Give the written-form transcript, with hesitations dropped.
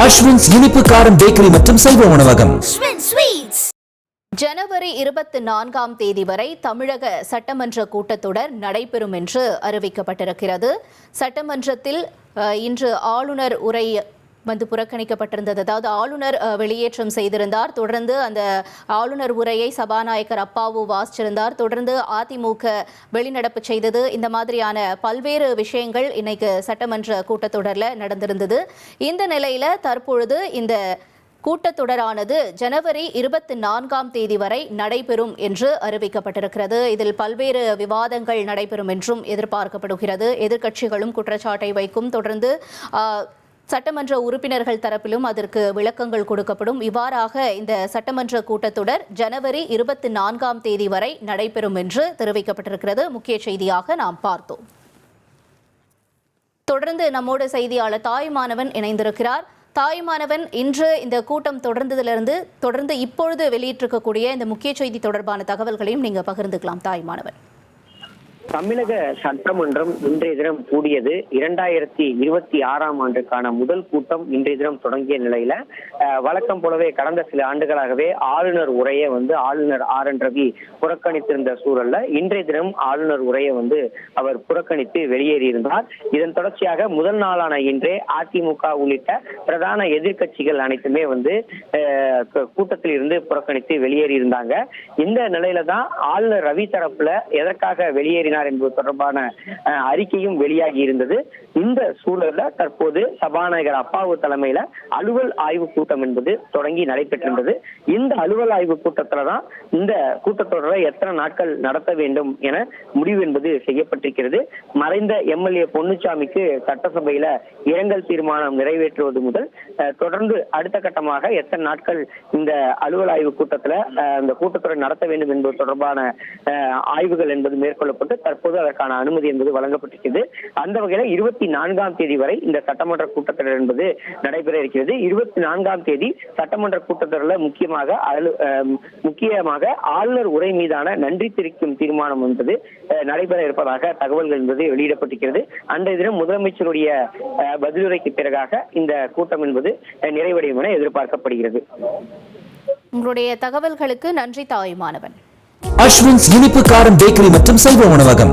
அஸ்வின்ஸ் இனிப்பு காரம் பேக்கரி மற்றும் சைவ உணவகம். ஜனவரி 24ஆம் தேதி வரை தமிழக சட்டமன்ற கூட்டத்தொடர் நடைபெறும் என்று அறிவிக்கப்பட்டிருக்கிறது. சட்டமன்றத்தில் இன்று ஆளுநர் உரை புறக்கணிக்கப்பட்டிருந்தது. அதாவது ஆளுநர் வெளியேற்றம் செய்திருந்தார். தொடர்ந்து அந்த ஆளுநர் உரையை சபாநாயகர் அப்பாவு வாசிச்சிருந்தார். தொடர்ந்து அதிமுக வெளிநடப்பு செய்தது. இந்த மாதிரியான பல்வேறு விஷயங்கள் இன்னைக்கு சட்டமன்ற கூட்டத்தொடரில் நடந்திருந்தது. இந்த நிலையில தற்பொழுது இந்த கூட்டத்தொடரானது ஜனவரி 24ஆம் தேதி வரை நடைபெறும் என்று அறிவிக்கப்பட்டிருக்கிறது. இதில் பல்வேறு விவாதங்கள் நடைபெறும் என்றும் எதிர்பார்க்கப்படுகிறது. எதிர்க்கட்சிகளும் குற்றச்சாட்டை வைக்கும். தொடர்ந்து சட்டமன்ற உறுப்பினர்கள் தரப்பிலும் அதற்கு விளக்கங்கள் கொடுக்கப்படும். இவ்வாறாக இந்த சட்டமன்ற கூட்டத்தொடர் ஜனவரி 24ஆம் தேதி வரை நடைபெறும் என்று தெரிவிக்கப்பட்டிருக்கிறது. முக்கிய செய்தியாக நாம் பார்த்தோம். தொடர்ந்து நம்மோடு செய்தியாளர் தாயுமானவன் இணைந்திருக்கிறார். தாயுமானவன், இன்று இந்த கூட்டம் தொடர்ந்து இப்பொழுது வெளியிட்டிருக்கக்கூடிய இந்த முக்கிய செய்தி தொடர்பான தகவல்களையும் நீங்க பகிர்ந்துக்கலாம் தாயுமானவன். தமிழக சட்டமன்றம் இன்றைய தினம் கூடியது. 2026ஆம் ஆண்டுக்கான முதல் கூட்டம் இன்றைய தினம் தொடங்கிய நிலையில வழக்கம் போலவே கடந்த சில ஆண்டுகளாகவே ஆளுநர் உரையை ஆளுநர் RN ரவி புறக்கணித்திருந்த சூழல்ல இன்றைய தினம் ஆளுநர் உரையை அவர் புறக்கணித்து வெளியேறியிருந்தார். இதன் தொடர்ச்சியாக முதல் நாளான இன்றே அதிமுக உள்ளிட்ட பிரதான எதிர்கட்சிகள் அனைத்துமே கூட்டத்தில் இருந்து புறக்கணித்து வெளியேறியிருந்தாங்க. இந்த நிலையில தான் ஆளுநர் ரவி தரப்புல எதற்காக வெளியேறினார் என்பது தொடர்பான அறிக்கையும் வெளியாகி இருந்தது. இந்த சூழல்ல தற்போது சபாநாயகர் அப்பாவு தலைமையில அலுவல் ஆய்வு கூட்டம் என்பது தொடங்கி நடைபெற்றிருந்தது. இந்த அலுவல் ஆய்வு கூட்டத்துலதான் இந்த கூட்டத்தொடரை எத்தனை நாட்கள் நடத்த வேண்டும் என முடிவு என்பது செய்யப்பட்டிருக்கிறது. மறைந்த MLA பொன்னுச்சாமிக்கு சட்டசபையில இரங்கல் தீர்மானம் நிறைவேற்றுவது முதல் தொடர்ந்து அடுத்த கட்டமாக எத்தனை நாட்கள் இந்த அலுவல் ஆய்வு கூட்டத்துல இந்த கூட்டத்தொடர் நடத்த வேண்டும் என்பது தொடர்பான ஆய்வுகள் என்பது மேற்கொள்ளப்பட்டு தற்போது அதற்கான அனுமதி என்பது வழங்கப்பட்டிருக்கிறது. அந்த வகையில 24ஆம் தேதி வரை இந்த சட்டமன்ற கூட்டத்தொடர் என்பது நடைபெற இருக்கிறது. 24ஆம் தேதி சட்டமன்ற கூட்டத்தொடரில் முக்கியமாக ஆளுநர் உரை மீதான நன்றி தெரிவிக்கும் தீர்மானம் என்பது நடைபெற இருப்பதாக தகவல்கள் என்பது வெளியிடப்பட்டிருக்கிறது. அன்றைய தினம் முதலமைச்சருடைய பதிலுரைக்கு பிறகாக இந்த கூட்டம் என்பது நிறைவடையும் என எதிர்பார்க்கப்படுகிறது. உங்களுடைய தகவல்களுக்கு நன்றி தாயுமானவன். அஸ்வின்ஸ் இனிப்பு காரம் பேக்கரி மற்றும் சைவ உணவகம்.